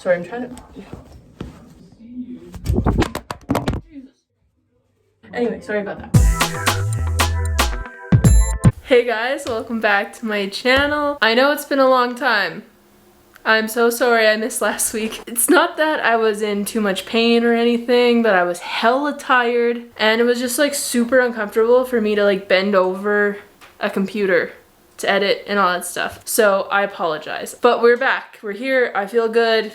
Sorry, I'm trying to... Jesus. Anyway, sorry about that. Hey guys, welcome back to my channel. I know it's been a long time. I'm so sorry I missed last week. It's not that I was in too much pain or anything, but I was hella tired and it was just like super uncomfortable for me to like bend over a computer to edit and all that stuff. So I apologize. But we're back. We're here. I feel good.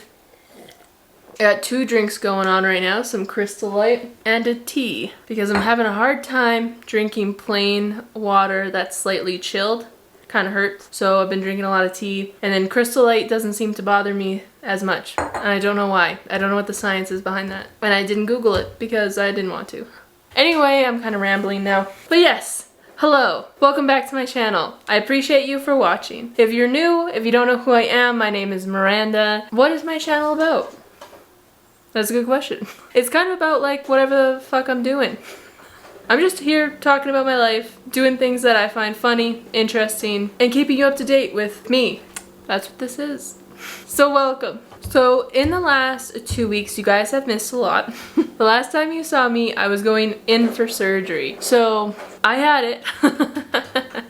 I got 2 drinks going on right now, some Crystal Light and a tea, because I'm having a hard time drinking plain water that's slightly chilled. Kind of hurts. So I've been drinking a lot of tea, and then Crystal Light doesn't seem to bother me as much. And I don't know why. I don't know what the science is behind that. And I didn't Google it because I didn't want to. Anyway, I'm kind of rambling now. But yes, hello. Welcome back to my channel. I appreciate you for watching. If you're new, if you don't know who I am, my name is Miranda. What is my channel about? That's a good question. It's kind of about like whatever the fuck I'm doing. I'm just here talking about my life, doing things that I find funny, interesting, and keeping you up to date with me. That's what this is. So welcome. So in the last 2 weeks, you guys have missed a lot. The last time you saw me, I was going in for surgery. So I had it.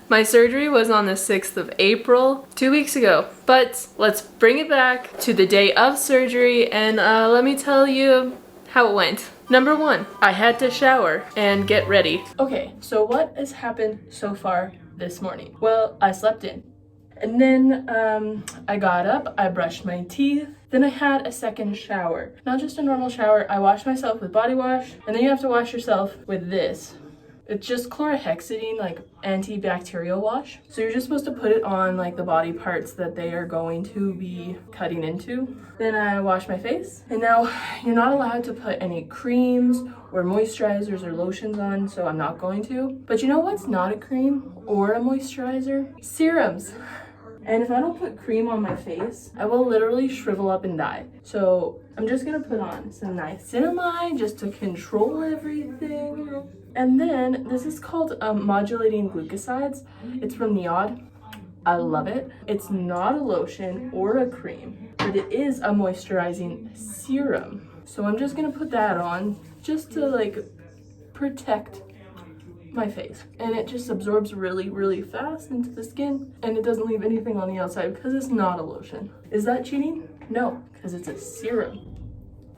My surgery was on the 6th of April, 2 weeks ago. But let's bring it back to the day of surgery and let me tell you how it went. Number 1, I had to shower and get ready. Okay, so what has happened so far this morning? Well, I slept in. And then I got up, I brushed my teeth, then I had a second shower. Not just a normal shower, I washed myself with body wash, and then you have to wash yourself with this. It's just chlorhexidine, like antibacterial wash. So you're just supposed to put it on like the body parts that they are going to be cutting into. Then I wash my face, and now you're not allowed to put any creams or moisturizers or lotions on, so I'm not going to. But you know what's not a cream or a moisturizer? Serums. And if I don't put cream on my face, I will literally shrivel up and die. So I'm just gonna put on some niacinamide just to control everything. And then this is called modulating glucosides. It's from Niod. I love it. It's not a lotion or a cream, but it is a moisturizing serum. So I'm just gonna put that on just to like protect my face, and it just absorbs really, really fast into the skin, and it doesn't leave anything on the outside because it's not a lotion. Is that cheating? No, because it's a serum.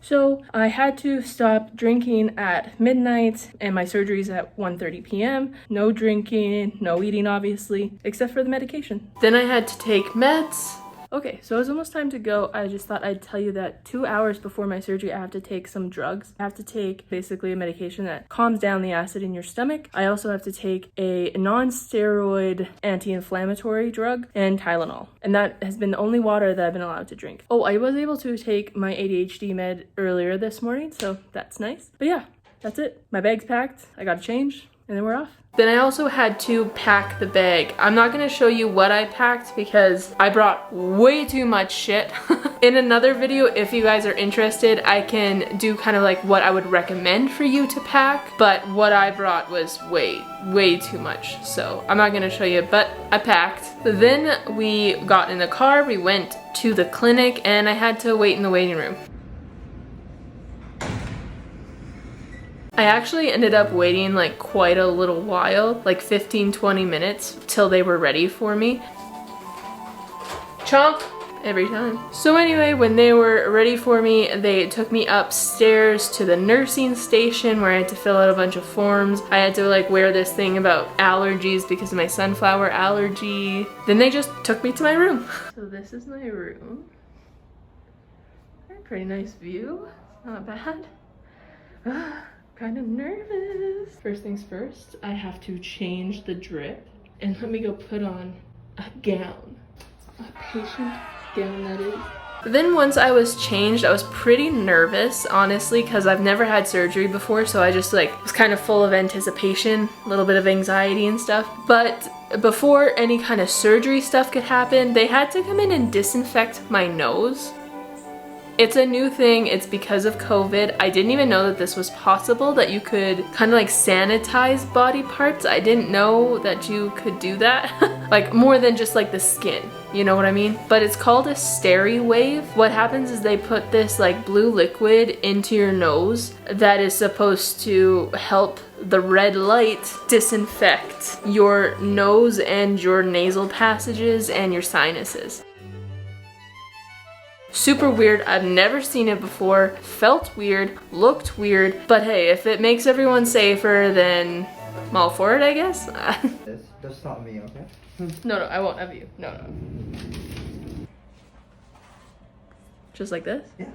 So I had to stop drinking at midnight, and my surgery's at 1:30 p.m. No drinking, no eating obviously, except for the medication. Then I had to take meds. Okay, so it's almost time to go. I just thought I'd tell you that 2 hours before my surgery, I have to take some drugs. I have to take basically a medication that calms down the acid in your stomach. I also have to take a non-steroid anti-inflammatory drug and Tylenol. And that has been the only water that I've been allowed to drink. Oh, I was able to take my ADHD med earlier this morning, so that's nice. But yeah, that's it. My bag's packed, I gotta change, and then we're off. Then I also had to pack the bag. I'm not gonna show you what I packed because I brought way too much shit. In another video, if you guys are interested, I can do kind of like what I would recommend for you to pack, but what I brought was way too much. So I'm not gonna show you, but I packed. Then we got in the car, we went to the clinic, and I had to wait in the waiting room. I actually ended up waiting like quite a little while, like 15-20 minutes till they were ready for me. Chomp! Every time. So anyway, when they were ready for me, they took me upstairs to the nursing station where I had to fill out a bunch of forms. I had to like wear this thing about allergies because of my sunflower allergy. Then they just took me to my room. So this is my room. Pretty nice view. Not bad. Kind of nervous. First things first, I have to change the drip, and let me go put on a gown. A patient gown, that is. Then once I was changed, I was pretty nervous, honestly, because I've never had surgery before, so I just like was kind of full of anticipation, a little bit of anxiety and stuff. But before any kind of surgery stuff could happen, they had to come in and disinfect my nose. It's a new thing, it's because of COVID. I didn't even know that this was possible, that you could kind of like sanitize body parts. I didn't know that you could do that. Like more than just like the skin. you know what I mean? But it's called a Steri-Wave. What happens is they put this like blue liquid into your nose that is supposed to help the red light disinfect your nose and your nasal passages and your sinuses. Super weird. I've never seen it before. Felt weird, looked weird, but hey, if it makes everyone safer, then I'm all for it, I guess. That's not me, okay? No, I won't have you. No. Just like this? Yeah.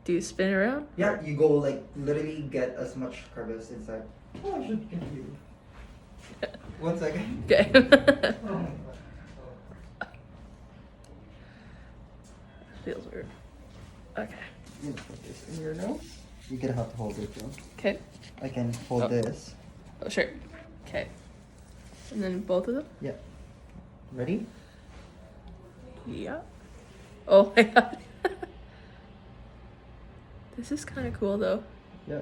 Do you spin around? Yeah, you go like literally get as much crevice inside. Oh, I should continue. 1 second. Okay. Oh my god. Feels weird. Okay. You put this in your nose. You're gonna have to hold it though. Okay. I can hold this. Oh, sure. Okay. And then both of them? Yeah. Ready? Yeah. Oh my god. This is kind of cool though. Yeah.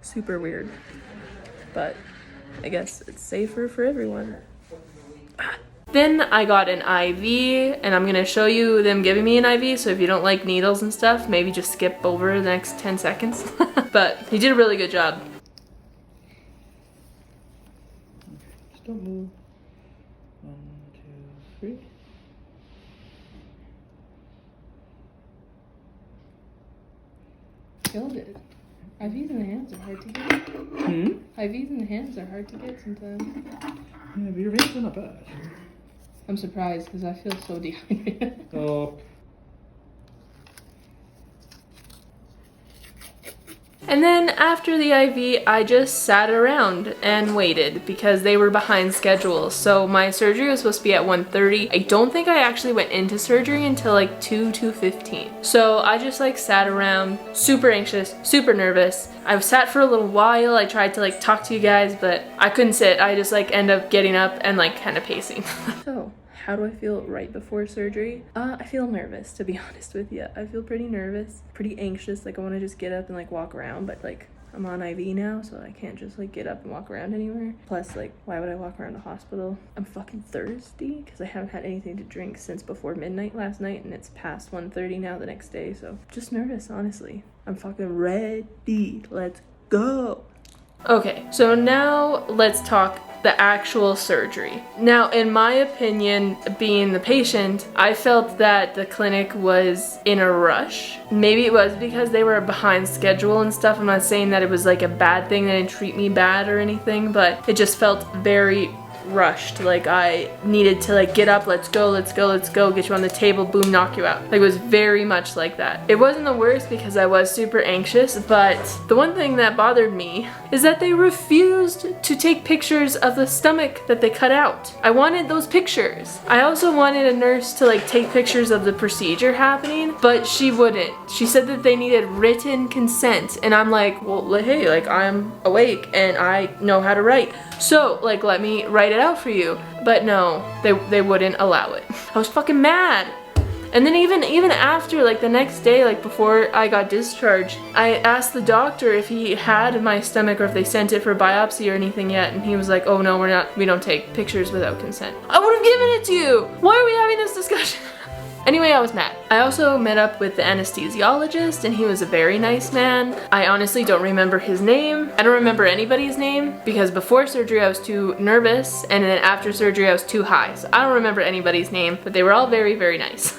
Super weird. But I guess it's safer for everyone. Then I got an IV, and I'm gonna show you them giving me an IV, so if you don't like needles and stuff, maybe just skip over the next 10 seconds. But he did a really good job. Just don't move. 1, 2, 3. Killed it. IVs in the hands are hard to get. IVs in the hands are hard to get sometimes. Yeah, but your veins are not bad. I'm surprised because I feel so dehydrated. Oh. And then after the IV, I just sat around and waited because they were behind schedule. So my surgery was supposed to be at 1:30. I don't think I actually went into surgery until like 2:15. So I just like sat around, super anxious, super nervous. I sat for a little while. I tried to like talk to you guys, but I couldn't sit. I just like end up getting up and like kind of pacing. So how do I feel right before surgery? I feel nervous, to be honest with you. I feel pretty nervous, pretty anxious. Like I want to just get up and like walk around, but like I'm on IV now, so I can't just like get up and walk around anywhere. Plus, like, why would I walk around the hospital? I'm fucking thirsty because I haven't had anything to drink since before midnight last night, and it's past 1:30 now the next day, so just nervous, honestly. I'm fucking ready. Let's go. Okay, so now let's talk the actual surgery. Now, in my opinion, being the patient, I felt that the clinic was in a rush. Maybe it was because they were behind schedule and stuff. I'm not saying that it was like a bad thing, they didn't treat me bad or anything, but it just felt very rushed. Like I needed to like get up, let's go, get you on the table, boom, knock you out. Like it was very much like that. It wasn't the worst because I was super anxious, but the one thing that bothered me is that they refused to take pictures of the stomach that they cut out. I wanted those pictures. I also wanted a nurse to like take pictures of the procedure happening, but she wouldn't. She said that they needed written consent, and I'm like, well, hey, like I'm awake and I know how to write. So, like, let me write it out for you. But no, they wouldn't allow it. I was fucking mad. And then even after, like the next day, like before I got discharged, I asked the doctor if he had my stomach or if they sent it for biopsy or anything yet, and he was like, oh no, we don't take pictures without consent. I would have given it to you! Why are we having this discussion? Anyway, I was mad. I also met up with the anesthesiologist, and he was a very nice man. I honestly don't remember his name. I don't remember anybody's name because before surgery I was too nervous, and then after surgery I was too high. So I don't remember anybody's name, but they were all very, very nice.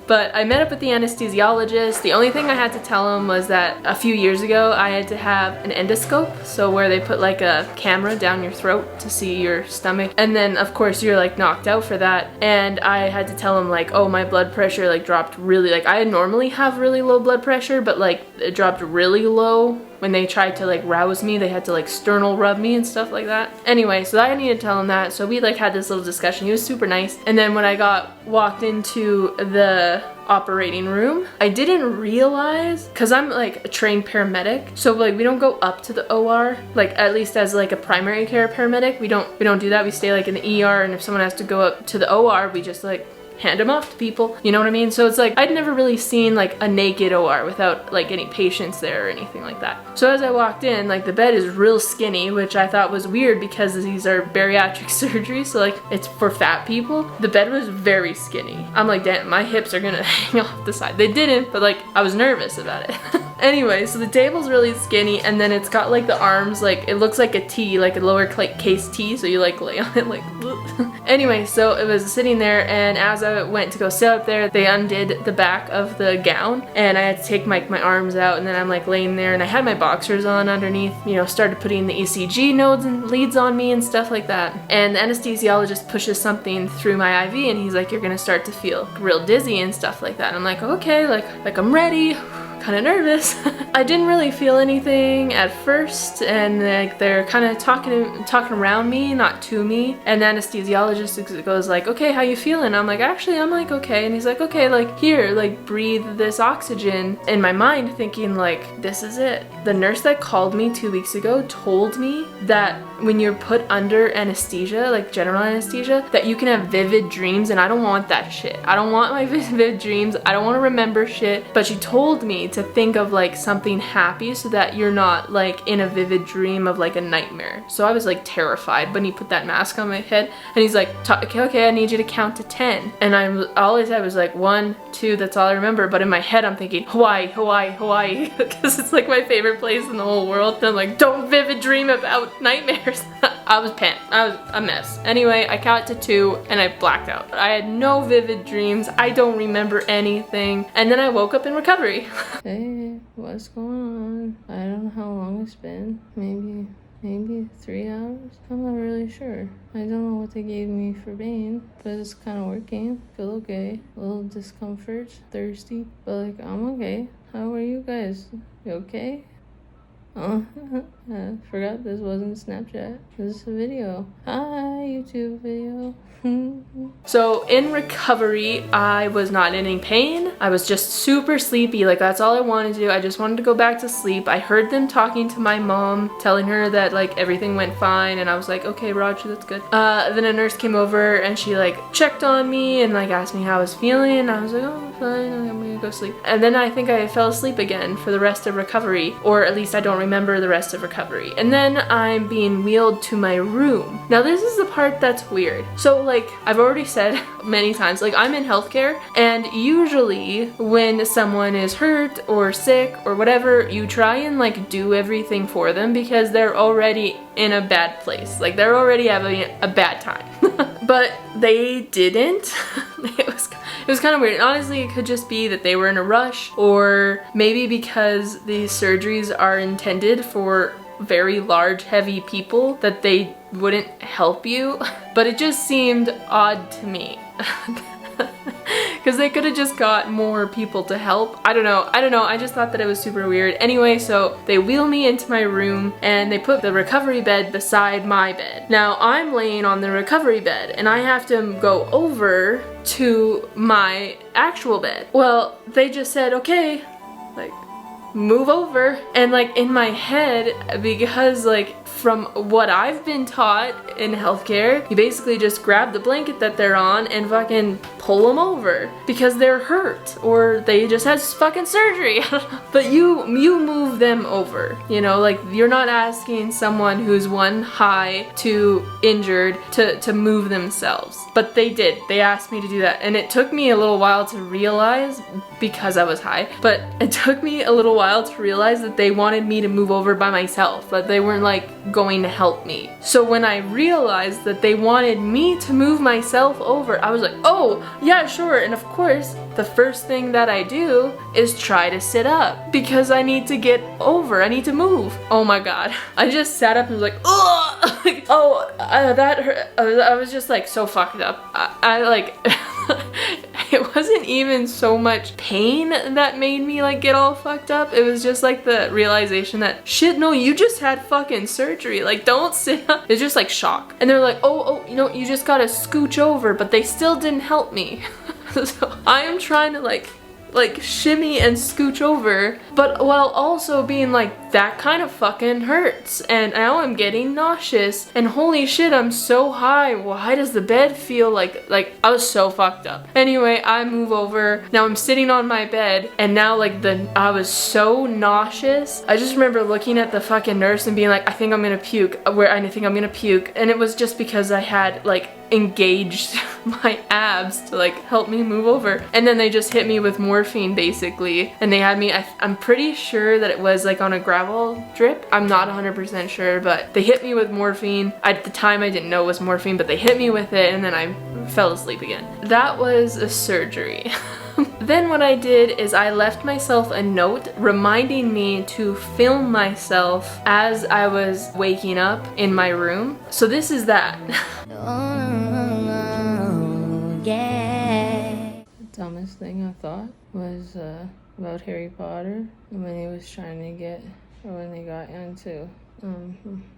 But I met up with the anesthesiologist. The only thing I had to tell him was that a few years ago I had to have an endoscope, so where they put like a camera down your throat to see your stomach, and then of course you're like knocked out for that. And I had to tell him like, oh, my blood pressure like dropped really, like I normally have really low blood pressure, but like it dropped really low. When they tried to like rouse me, they had to like sternal rub me and stuff like that. Anyway, so I needed to tell him that, so we like had this little discussion. He was super nice. And then when I walked into the operating room, I didn't realize, because I'm like a trained paramedic, so like we don't go up to the OR, like at least as like a primary care paramedic, we don't do that. We stay like in the ER, and if someone has to go up to the OR, we just like hand them off to people, you know what I mean? So it's like, I'd never really seen like a naked OR without like any patients there or anything like that. So as I walked in, like the bed is real skinny, which I thought was weird because these are bariatric surgeries, so like it's for fat people. The bed was very skinny. I'm like, damn, my hips are gonna hang off the side. They didn't, but like I was nervous about it. Anyway, so the table's really skinny, and then it's got like the arms, like it looks like a T, like a lower case T, so you like lay on it like anyway, so it was sitting there, and as I went to go sit up there, they undid the back of the gown, and I had to take my arms out, and then I'm like laying there, and I had my boxers on underneath, you know, started putting the ECG nodes and leads on me and stuff like that. And the anesthesiologist pushes something through my IV, and he's like, you're gonna start to feel real dizzy and stuff like that. And I'm like, okay, like I'm ready. Kind of nervous. I didn't really feel anything at first, and like they're kind of talking around me, not to me. And the anesthesiologist goes like, okay, how you feeling? I'm like, actually, I'm like, okay. And he's like, okay, like here, like breathe this oxygen. In my mind thinking like, this is it. The nurse that called me 2 weeks ago told me that when you're put under anesthesia, like general anesthesia, that you can have vivid dreams, and I don't want that shit. I don't want my vivid dreams. I don't want to remember shit. But she told me to think of like something happy so that you're not like in a vivid dream of like a nightmare. So I was like terrified when he put that mask on my head, and he's like, okay, I need you to count to 10. And all I said was like 1, 2, that's all I remember. But in my head I'm thinking Hawaii, because it's like my favorite place in the whole world. And I'm like, don't vivid dream about nightmares. I was panicked. I was a mess. Anyway, I counted to 2 and I blacked out. I had no vivid dreams. I don't remember anything. And then I woke up in recovery. Hey, what's going on? I don't know how long it's been. Maybe 3 hours? I'm not really sure. I don't know what they gave me for pain, but it's kind of working. Feel okay. A little discomfort, thirsty, but like I'm okay. How are you guys? You okay? Oh, I forgot this wasn't Snapchat. This is a video. Hi, YouTube video. So in recovery, I was not in any pain. I was just super sleepy. Like that's all I wanted to do. I just wanted to go back to sleep. I heard them talking to my mom, telling her that like everything went fine, and I was like, okay, Roger, that's good. Then a nurse came over and she like checked on me and like asked me how I was feeling, and I was like, oh, I'm fine, I'm gonna go sleep. And then I think I fell asleep again for the rest of recovery, or at least I don't remember the rest of recovery. And then I'm being wheeled to my room. Now this is the part that's weird. So like I've already said many times, like I'm in healthcare, and usually when someone is hurt or sick or whatever, you try and like do everything for them because they're already in a bad place. Like they're already having a bad time. But they didn't. It was kind of weird. Honestly, it could just be that they were in a rush, or maybe because these surgeries are intended for very large, heavy people that they wouldn't help you. But it just seemed odd to me. Because they could have just got more people to help. I don't know. I just thought that it was super weird. Anyway, so they wheel me into my room and they put the recovery bed beside my bed. Now I'm laying on the recovery bed and I have to go over to my actual bed. Well, they just said, okay, like move over. And like in my head, because like from what I've been taught in healthcare, you basically just grab the blanket that they're on and fucking pull them over because they're hurt or they just had fucking surgery. But you move them over, you know, like you're not asking someone who's one high to injured to move themselves. But they did. They asked me to do that, and it took me a little while to realize, because I was high, but it took me a little while to realize that they wanted me to move over by myself, that they weren't like going to help me. So when I realized that they wanted me to move myself over, I was like, oh yeah, sure. And of course the first thing that I do is try to sit up because I need to get over, I need to move. Oh my god, I just sat up and was like, oh, like, oh, that hurt. I was just like so fucked up. I like it wasn't even so much pain that made me like get all fucked up. It was just like the realization that shit, no, you just had fucking surgery, like don't sit up. It's just like shock. And they're like, oh, you know, you just gotta scooch over, but they still didn't help me. So I am trying to like shimmy and scooch over, but while also being like that kind of fucking hurts. And now I'm getting nauseous. And holy shit, I'm so high. Why does the bed feel like I was so fucked up? Anyway, I move over. Now I'm sitting on my bed, and now like I was so nauseous. I just remember looking at the fucking nurse and being like, I think I'm gonna puke. I think I'm gonna puke. And it was just because I had like engaged my abs to like help me move over, and then they just hit me with morphine basically, and they had me, I'm pretty sure that it was like on a gravel drip. I'm not 100% sure, but they hit me with morphine. At the time I didn't know it was morphine, but they hit me with it, and then I fell asleep again. That was a surgery. Then what I did is I left myself a note reminding me to film myself as I was waking up in my room. So this is that. The dumbest thing I thought was about Harry Potter when he was trying to get, or when they got into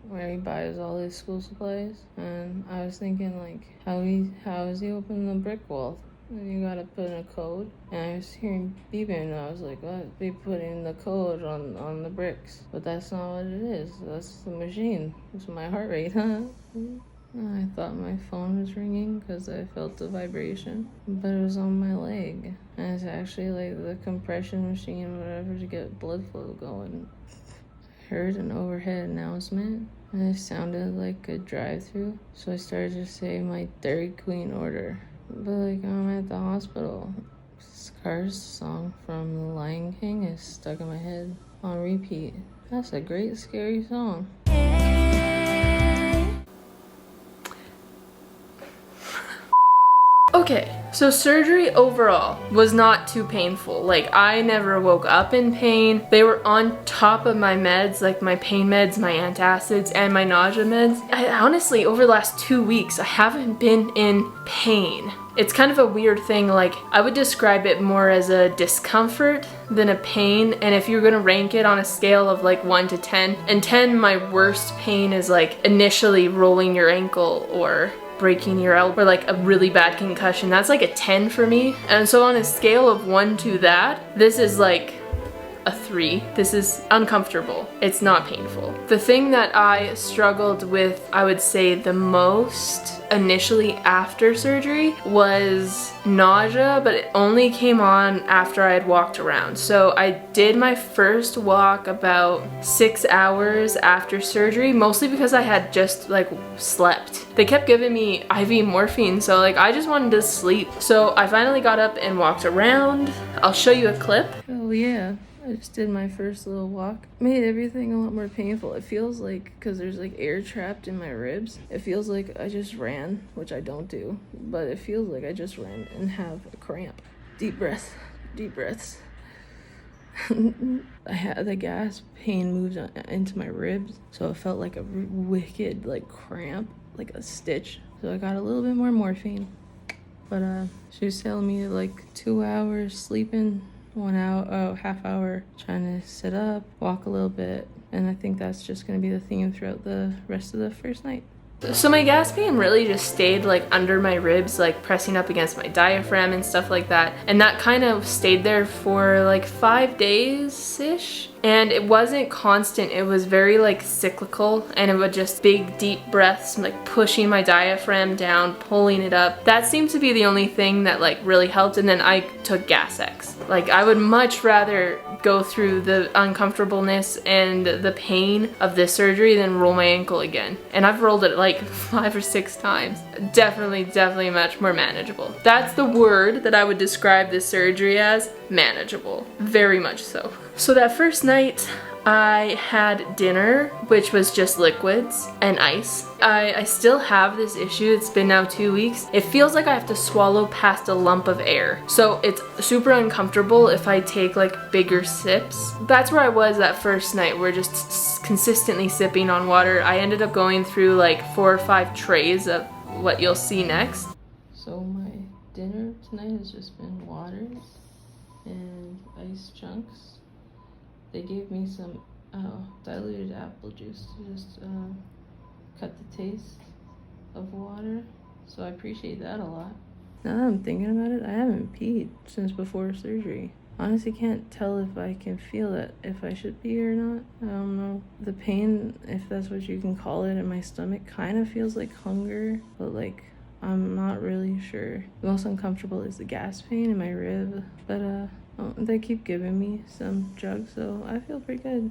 where he buys all his school supplies, and I was thinking like how is he opening the brick wall? And you gotta put in a code, and I was hearing beeping, and I was like, what? They putting the code on the bricks, but that's not what it is. That's the machine. It's my heart rate, huh? I thought my phone was ringing because I felt the vibration, but it was on my leg, and it's actually like the compression machine, whatever, to get blood flow going. I heard an overhead announcement, and it sounded like a drive-through, so I started to say my Dairy Queen order. But like, I'm at the hospital. Scar's song from The Lion King is stuck in my head on repeat. That's a great scary song. Okay, so surgery overall was not too painful. Like, I never woke up in pain. They were on top of my meds, like my pain meds, my antacids, and my nausea meds. I honestly, over the last 2 weeks, I haven't been in pain. It's kind of a weird thing. Like, I would describe it more as a discomfort than a pain. And if you're gonna rank it on a scale of like 1 to 10, and 10, my worst pain is like initially rolling your ankle or breaking your elbow, or like a really bad concussion. That's like a 10 for me. And so on a scale of 1 to that, this is like a 3. This is uncomfortable. It's not painful. The thing that I struggled with, I would say the most initially after surgery, was nausea, but it only came on after I had walked around. So I did my first walk about 6 hours after surgery, mostly because I had just like slept. They kept giving me IV morphine, so like I just wanted to sleep. So I finally got up and walked around. I'll show you a clip. Oh yeah. I just did my first little walk. Made everything a lot more painful. It feels like, because there's like air trapped in my ribs, it feels like I just ran, which I don't do, but it feels like I just ran and have a cramp. Deep breaths. I had the gas pain moved into my ribs, so it felt like a wicked like cramp, like a stitch. So I got a little bit more morphine. But she was telling me like 2 hours sleeping, 1 hour, half hour trying to sit up, walk a little bit, and I think that's just gonna be the theme throughout the rest of the first night. So my gas pain really just stayed like under my ribs, like pressing up against my diaphragm and stuff like that, and that kind of stayed there for like 5 days-ish. And it wasn't constant, it was very like cyclical, and it would just big deep breaths, like pushing my diaphragm down, pulling it up. That seemed to be the only thing that like really helped. And then I took Gas-X. Like, I would much rather go through the uncomfortableness and the pain of this surgery than roll my ankle again. And I've rolled it like 5 or 6 times. Definitely much more manageable. That's the word that I would describe this surgery as: manageable. Very much so. So that first night, I had dinner, which was just liquids and ice. I still have this issue. It's been now 2 weeks. It feels like I have to swallow past a lump of air. So it's super uncomfortable if I take like bigger sips. That's where I was that first night. We're just consistently sipping on water. I ended up going through like 4 or 5 trays of what you'll see next. So my dinner tonight has just been water and ice chunks. They gave me some diluted apple juice to just cut the taste of water, so I appreciate that a lot. Now that I'm thinking about it, I haven't peed since before surgery. Honestly can't tell if I can feel it, if I should be or not. I don't know. The pain, if that's what you can call it, in my stomach kind of feels like hunger, but like I'm not really sure. The most uncomfortable is the gas pain in my rib, but they keep giving me some drugs, so I feel pretty good.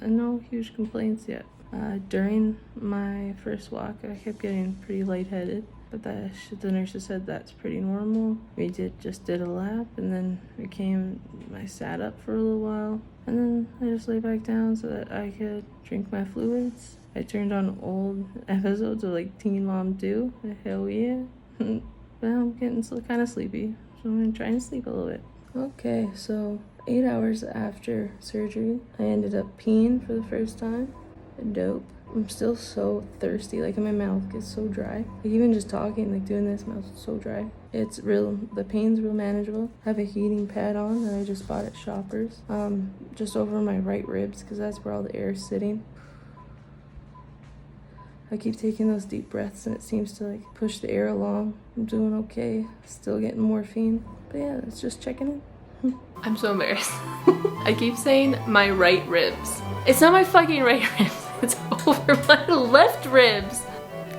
No huge complaints yet. During my first walk, I kept getting pretty lightheaded, but the nurses said that's pretty normal. We just did a lap, and then I sat up for a little while, and then I just lay back down so that I could drink my fluids. I turned on old episodes of like Teen Mom Do. Hell yeah. But I'm getting kind of sleepy, so I'm gonna try and sleep a little bit. Okay, so 8 hours after surgery, I ended up peeing for the first time. Dope. I'm still so thirsty, like my mouth gets so dry. Like even just talking, like doing this, mouth is so dry. The pain's real manageable. I have a heating pad on that I just bought at Shoppers, just over my right ribs, because that's where all the air is sitting. I keep taking those deep breaths and it seems to like push the air along. I'm doing okay, still getting morphine. But yeah, it's just checking in. I'm so embarrassed. I keep saying my right ribs. It's not my fucking right ribs. It's over my left ribs.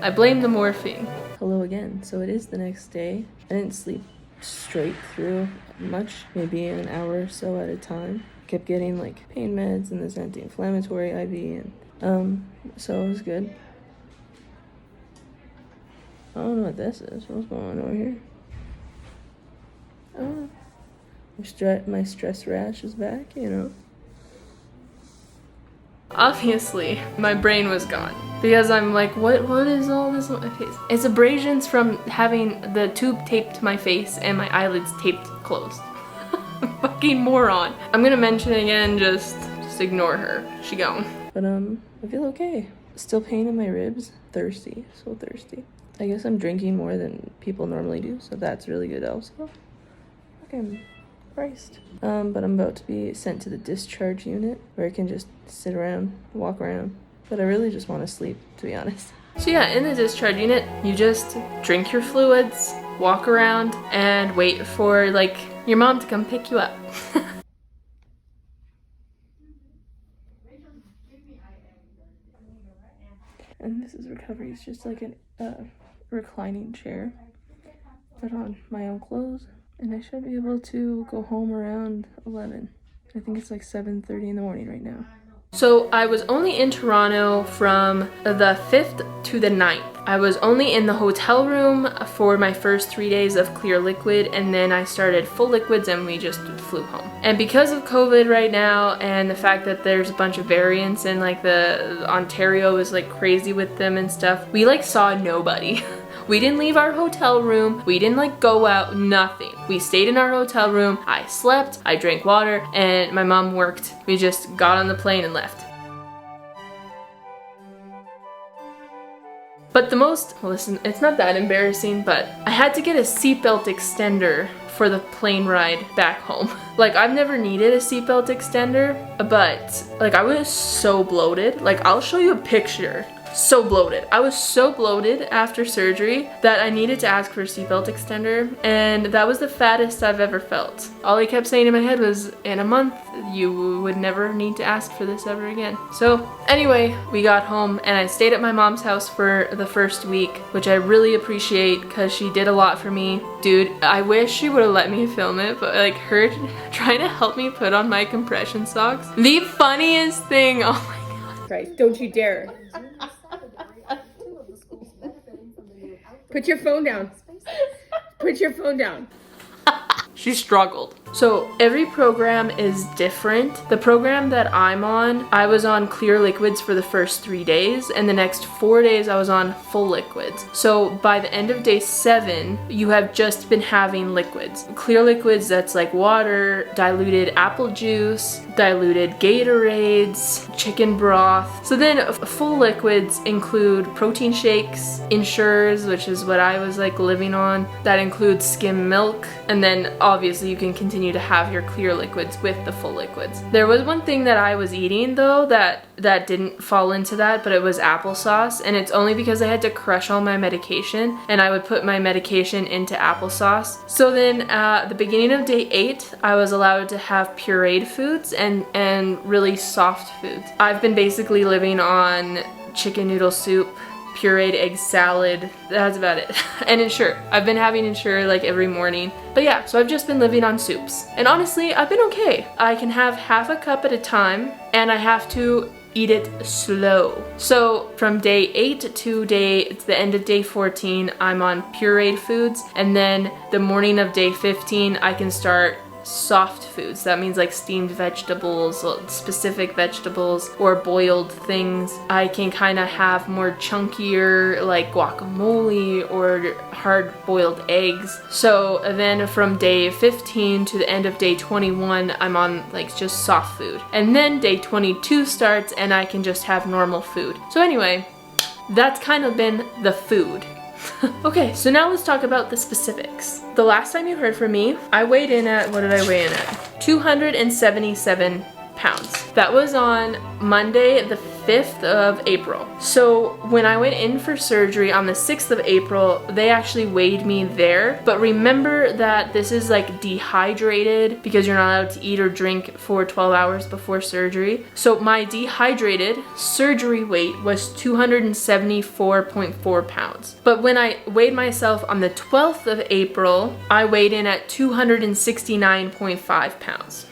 I blame the morphine. Hello again. So it is the next day. I didn't sleep straight through much, maybe an hour or so at a time. Kept getting like pain meds and this anti-inflammatory IV, and so it was good. I don't know what this is. What's going on over here? Oh, my stress rash is back, you know. Obviously, my brain was gone because I'm like, what is all this on my face? It's abrasions from having the tube taped to my face and my eyelids taped closed. Fucking moron. I'm gonna mention it again, just ignore her. She gone. But I feel okay. Still pain in my ribs. Thirsty, so thirsty. I guess I'm drinking more than people normally do, so that's really good also. Okay. Christ. But I'm about to be sent to the discharge unit where I can just sit around, walk around. But I really just want to sleep, to be honest. So yeah, in the discharge unit, you just drink your fluids, walk around, and wait for like your mom to come pick you up. And this is recovery. It's just like a reclining chair. Put on my own clothes. And I should be able to go home around 11. I think it's like 7:30 in the morning right now. So I was only in Toronto from the 5th to the 9th. I was only in the hotel room for my first 3 days of clear liquid, and then I started full liquids and we just flew home. And because of COVID right now and the fact that there's a bunch of variants and like the Ontario is like crazy with them and stuff, we like saw nobody. We didn't leave our hotel room. We didn't like go out, nothing. We stayed in our hotel room. I slept, I drank water, and my mom worked. We just got on the plane and left. But listen, it's not that embarrassing, but I had to get a seatbelt extender for the plane ride back home. Like, I've never needed a seatbelt extender, but like I was so bloated. Like, I'll show you a picture. So bloated. I was so bloated after surgery that I needed to ask for a seatbelt extender, and that was the fattest I've ever felt. All he kept saying in my head was, in a month, you would never need to ask for this ever again. So anyway, we got home and I stayed at my mom's house for the first week, which I really appreciate because she did a lot for me. Dude, I wish she would have let me film it, but like her trying to help me put on my compression socks. The funniest thing, oh my God. Christ, don't you dare. Put your phone down. Put your phone down. She struggled. So every program is different. The program that I'm on, I was on clear liquids for the first 3 days, and the next 4 days I was on full liquids. So by the end of day 7, you have just been having liquids. Clear liquids, that's like water, diluted apple juice, diluted Gatorades, chicken broth. So then full liquids include protein shakes, Ensures, which is what I was like living on. That includes skim milk, and then obviously you can continue continue to have your clear liquids with the full liquids. There was one thing that I was eating though that didn't fall into that, but it was applesauce, and it's only because I had to crush all my medication and I would put my medication into applesauce. So then at the beginning of day 8, I was allowed to have pureed foods and really soft foods. I've been basically living on chicken noodle soup, pureed egg salad, that's about it. And Ensure. I've been having Ensure like every morning. But yeah, so I've just been living on soups. And honestly, I've been okay. I can have half a cup at a time, and I have to eat it slow. So from day 8 to the end of day 14, I'm on pureed foods, and then the morning of day 15, I can start soft foods. That means like steamed vegetables, specific vegetables, or boiled things. I can kind of have more chunkier like guacamole or hard boiled eggs. So then from day 15 to the end of day 21, I'm on like just soft food. And then day 22 starts and I can just have normal food. So anyway, that's kind of been the food. Okay, so now let's talk about the specifics. The last time you heard from me, I weighed in at, what did I weigh in at? 277 pounds. That was on Monday, the 5th of April. So when I went in for surgery on the 6th of April, they actually weighed me there. But remember that this is like dehydrated because you're not allowed to eat or drink for 12 hours before surgery. So my dehydrated surgery weight was 274.4 pounds. But when I weighed myself on the 12th of April, I weighed in at 269.5 pounds.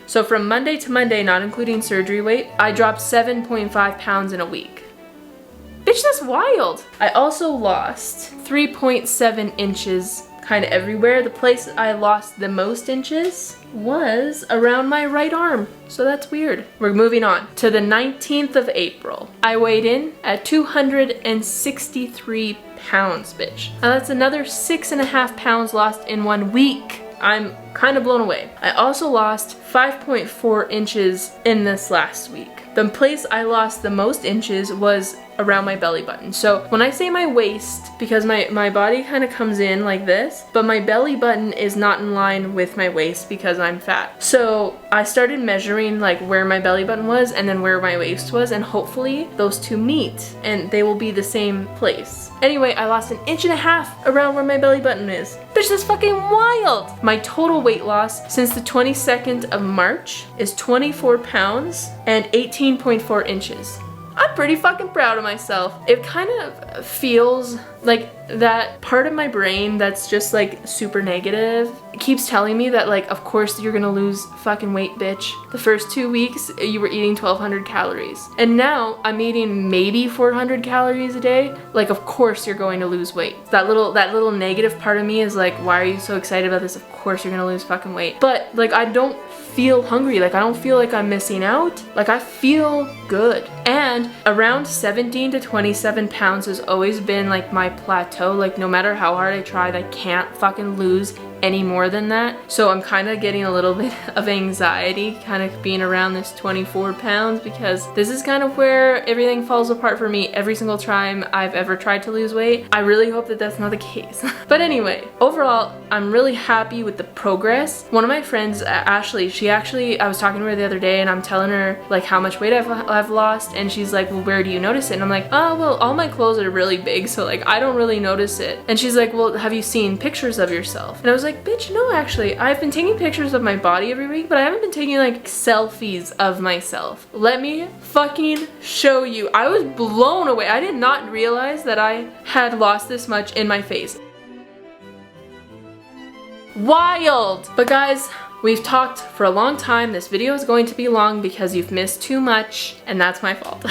So from Monday to Monday, not including surgery weight, I dropped 7.5 pounds in a week. Bitch, that's wild. I also lost 3.7 inches kind of everywhere. The place I lost the most inches was around my right arm. So that's weird. We're moving on to the 19th of April. I weighed in at 263 pounds, bitch. Now that's another 6.5 pounds lost in 1 week. I'm kind of blown away. I also lost 5.4 inches in this last week. The place I lost the most inches was around my belly button. So when I say my waist, because my body kind of comes in like this, but my belly button is not in line with my waist because I'm fat. So I started measuring like where my belly button was and then where my waist was, and hopefully those two meet and they will be the same place. Anyway, I lost 1.5 inches around where my belly button is. Bitch, that's fucking wild! My total weight loss since the 22nd of March is 24 pounds and 18.4 inches. I'm pretty fucking proud of myself. It kind of feels like that part of my brain that's just like super negative keeps telling me that like, of course you're gonna lose fucking weight, bitch. The first 2 weeks you were eating 1,200 calories. And now I'm eating maybe 400 calories a day. Like, of course you're going to lose weight. That little negative part of me is like, why are you so excited about this? Of course you're gonna lose fucking weight. But like, I don't feel hungry. Like, I don't feel like I'm missing out. Like, I feel good. And around 17 to 27 pounds has always been like my plateau. Like, no matter how hard I tried, I can't fucking lose any more than that. So I'm kind of getting a little bit of anxiety kind of being around this 24 pounds because this is kind of where everything falls apart for me every single time I've ever tried to lose weight. I really hope that that's not the case. But anyway, overall, I'm really happy with the progress. One of my friends, Ashley, I was talking to her the other day and I'm telling her like how much weight I've lost, and she's like, well, where do you notice it? And I'm like, oh, well, all my clothes are really big, so like I don't really notice it. And she's like, well, have you seen pictures of yourself? And I was like, bitch, no, actually, I've been taking pictures of my body every week, but I haven't been taking like selfies of myself. Let me fucking show you. I was blown away. I did not realize that I had lost this much in my face. Wild! But guys, we've talked for a long time. This video is going to be long because you've missed too much, and that's my fault.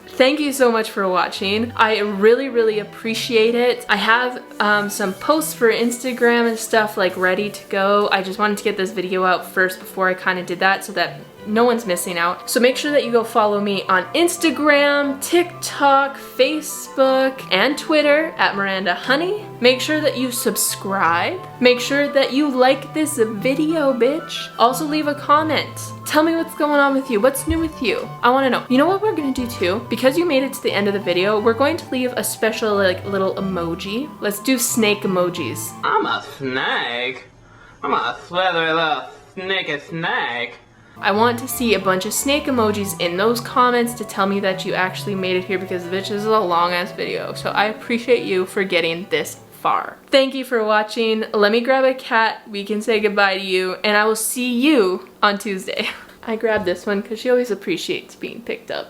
Thank you so much for watching. I really, really appreciate it. I have some posts for Instagram and stuff like ready to go. I just wanted to get this video out first before I kind of did that so that no one's missing out. So make sure that you go follow me on Instagram, TikTok, Facebook, and Twitter at mirandahunny. Make sure that you subscribe. Make sure that you like this video, bitch. Also leave a comment. Tell me what's going on with you. What's new with you? I want to know. You know what we're going to do too? Because you made it to the end of the video, we're going to leave a special like little emoji. Let's do snake emojis. I'm a snake. I'm a slithery little sneaky snake. I want to see a bunch of snake emojis in those comments to tell me that you actually made it here, because bitch, this is a long ass video. So I appreciate you for getting this far. Thank you for watching. Let me grab a cat. We can say goodbye to you, and I will see you on Tuesday. I grabbed this one because she always appreciates being picked up.